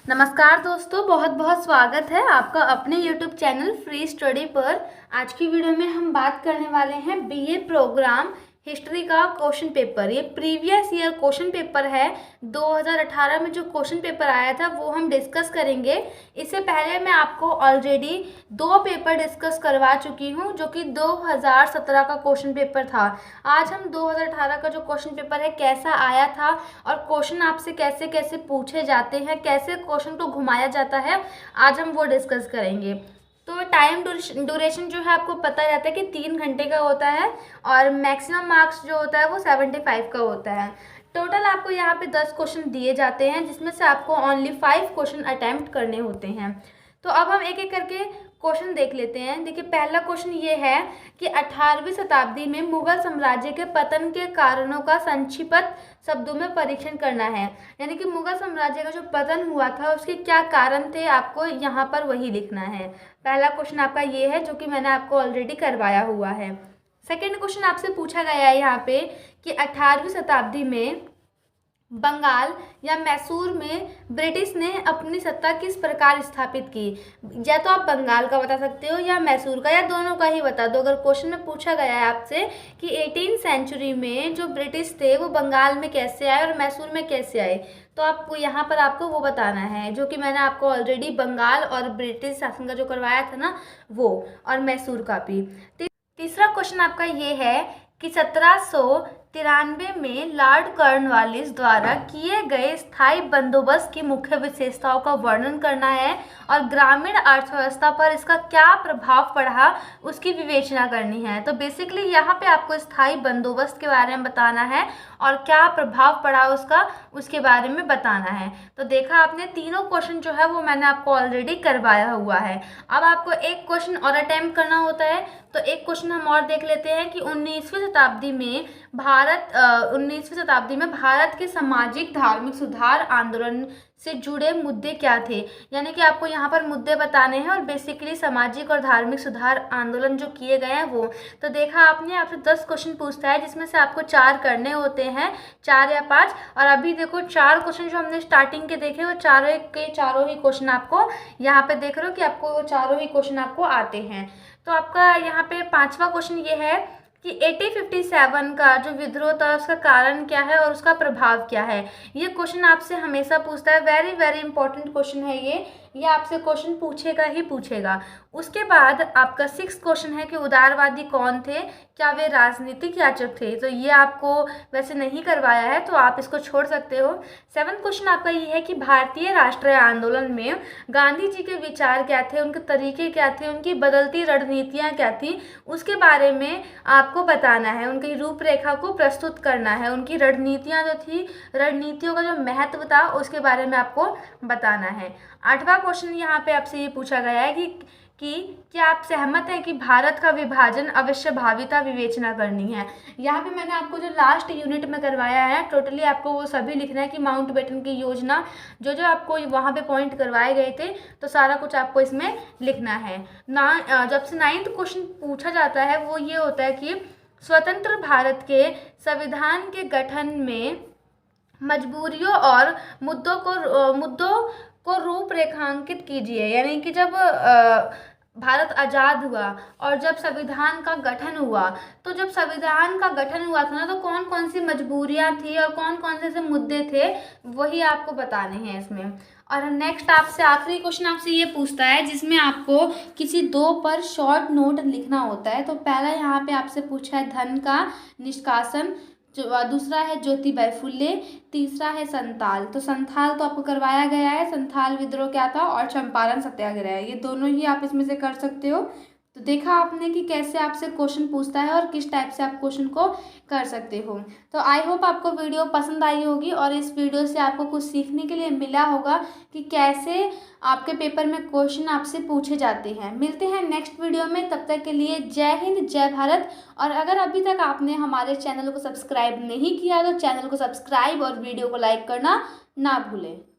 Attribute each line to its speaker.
Speaker 1: नमस्कार दोस्तों, बहुत बहुत स्वागत है आपका अपने YouTube चैनल फ्री स्टडी पर। आज की वीडियो में हम बात करने वाले हैं बीए प्रोग्राम हिस्ट्री का क्वेश्चन पेपर। ये प्रीवियस ईयर क्वेश्चन पेपर है। 2018 में जो क्वेश्चन पेपर आया था वो हम डिस्कस करेंगे। इससे पहले मैं आपको ऑलरेडी 2 पेपर डिस्कस करवा चुकी हूँ, जो कि 2017 का क्वेश्चन पेपर था। आज हम 2018 का जो क्वेश्चन पेपर है कैसा आया था और क्वेश्चन आपसे कैसे कैसे पूछे जाते हैं, कैसे क्वेश्चन को घुमाया जाता है, आज हम वो डिस्कस करेंगे। तो टाइम ड्यूरेशन जो है आपको पता रहता है कि 3 घंटे का होता है और मैक्सिमम मार्क्स जो होता है वो 75 का होता है। टोटल आपको यहाँ पे 10 क्वेश्चन दिए जाते हैं, जिसमें से आपको ओनली 5 क्वेश्चन अटेम्प्ट करने होते हैं। तो अब हम एक एक करके क्वेश्चन देख लेते हैं। देखिए, पहला क्वेश्चन ये है कि 18वीं शताब्दी में मुगल साम्राज्य के पतन के कारणों का संक्षिप्त शब्दों में परीक्षण करना है। यानी कि मुगल साम्राज्य का जो पतन हुआ था उसके क्या कारण थे, आपको यहाँ पर वही लिखना है। पहला क्वेश्चन आपका ये है, जो कि मैंने आपको ऑलरेडी करवाया हुआ है। सेकेंड क्वेश्चन आपसे पूछा गया है यहाँ पे कि 18वीं शताब्दी में बंगाल या मैसूर में ब्रिटिश ने अपनी सत्ता किस प्रकार स्थापित की। या तो आप बंगाल का बता सकते हो या मैसूर का, या दोनों का ही बता दो। अगर क्वेश्चन में पूछा गया है आपसे कि 18वीं सेंचुरी में जो ब्रिटिश थे वो बंगाल में कैसे आए और मैसूर में कैसे आए, तो आपको यहाँ पर आपको वो बताना है, जो कि मैंने आपको ऑलरेडी बंगाल और ब्रिटिश शासन का जो करवाया था ना वो, और मैसूर का भी। तीसरा क्वेश्चन आपका ये है कि 1793 में लॉर्ड कॉर्नवालिस द्वारा किए गए स्थायी बंदोबस्त की मुख्य विशेषताओं का वर्णन करना है और ग्रामीण अर्थव्यवस्था पर इसका क्या प्रभाव पड़ा उसकी विवेचना करनी है। तो बेसिकली यहाँ पे आपको स्थायी बंदोबस्त के बारे में बताना है और क्या प्रभाव पड़ा उसका, उसके बारे में बताना है। तो देखा आपने, तीनों क्वेश्चन जो है वो मैंने आपको ऑलरेडी करवाया हुआ है। अब आपको एक क्वेश्चन और अटेम्प्ट करना होता है। तो एक क्वेश्चन हम और देख लेते हैं कि 19वीं शताब्दी में भारत के सामाजिक धार्मिक सुधार आंदोलन से जुड़े मुद्दे क्या थे। यानी कि आपको यहाँ पर मुद्दे बताने हैं और बेसिकली सामाजिक और धार्मिक सुधार आंदोलन जो किए गए हैं वो। तो देखा आपने, आपसे 10 क्वेश्चन पूछता है, जिसमें से आपको 4 करने होते हैं, 4 या 5। और अभी देखो 4 क्वेश्चन जो हमने स्टार्टिंग के देखे वो चारों के चारों ही क्वेश्चन आपको यहाँ पे देख रहे हो कि आपको वो चारों ही क्वेश्चन आपको आते हैं। तो आपका यहाँ पे 5वां क्वेश्चन ये है कि 1857 का जो विद्रोह था उसका कारण क्या है और उसका प्रभाव क्या है। ये क्वेश्चन आपसे हमेशा पूछता है, वेरी वेरी इंपॉर्टेंट क्वेश्चन है ये आपसे क्वेश्चन पूछेगा ही पूछेगा। उसके बाद आपका 6 क्वेश्चन है कि उदारवादी कौन थे, क्या वे राजनीतिक याचक थे। तो ये आपको वैसे नहीं करवाया है तो आप इसको छोड़ सकते हो। 7वां क्वेश्चन आपका ये है कि भारतीय राष्ट्रीय आंदोलन में गांधी जी के विचार क्या थे, उनके तरीके क्या थे, उनकी बदलती रणनीतियाँ क्या थी, उसके बारे में आपको बताना है। उनकी रूपरेखा को प्रस्तुत करना है, उनकी रणनीतियाँ जो थी, रणनीतियों का जो महत्व था उसके बारे में आपको बताना है। 8वां क्वेश्चन यहाँ पे आपसे ये पूछा गया है कि क्या आप सहमत हैं कि भारत का विभाजन अवश्य भाविता विवेचना करनी है। यहाँ पे मैंने आपको जो लास्ट यूनिट में करवाया है, टोटली आपको वो सभी लिखना है कि माउंटबेटन की योजना जो जो आपको वहाँ पे पॉइंट करवाए गए थे, तो सारा कुछ आपको इसमें लिखना है ना। जब से 9वां क्वेश्चन पूछा जाता है वो ये होता है कि स्वतंत्र भारत के संविधान के गठन में मजबूरियों और मुद्दों को रूपरेखांकित कीजिए। यानी कि जब भारत आज़ाद हुआ और जब संविधान का गठन हुआ, तो जब संविधान का गठन हुआ था ना, तो कौन कौन सी मजबूरियां थी और कौन कौन से मुद्दे थे, वही आपको बताने हैं इसमें। और नेक्स्ट आपसे आखिरी क्वेश्चन आपसे ये पूछता है, जिसमें आपको किसी 2 पर शॉर्ट नोट लिखना होता है। तो पहला यहाँ पे आपसे पूछा है धन का निष्कासन, दूसरा है ज्योतिबाई फुले, तीसरा है संथाल। तो संथाल तो आपको करवाया गया है, संथाल विद्रोह क्या था, और चंपारण सत्याग्रह, ये दोनों ही आप इसमें से कर सकते हो। तो देखा आपने कि कैसे आपसे क्वेश्चन पूछता है और किस टाइप से आप क्वेश्चन को कर सकते हो। तो आई होप आपको वीडियो पसंद आई होगी और इस वीडियो से आपको कुछ सीखने के लिए मिला होगा कि कैसे आपके पेपर में क्वेश्चन आपसे पूछे जाते हैं। मिलते हैं नेक्स्ट वीडियो में, तब तक के लिए जय हिंद, जय भारत। और अगर अभी तक आपने हमारे चैनल को सब्सक्राइब नहीं किया तो चैनल को सब्सक्राइब और वीडियो को लाइक करना ना भूलें।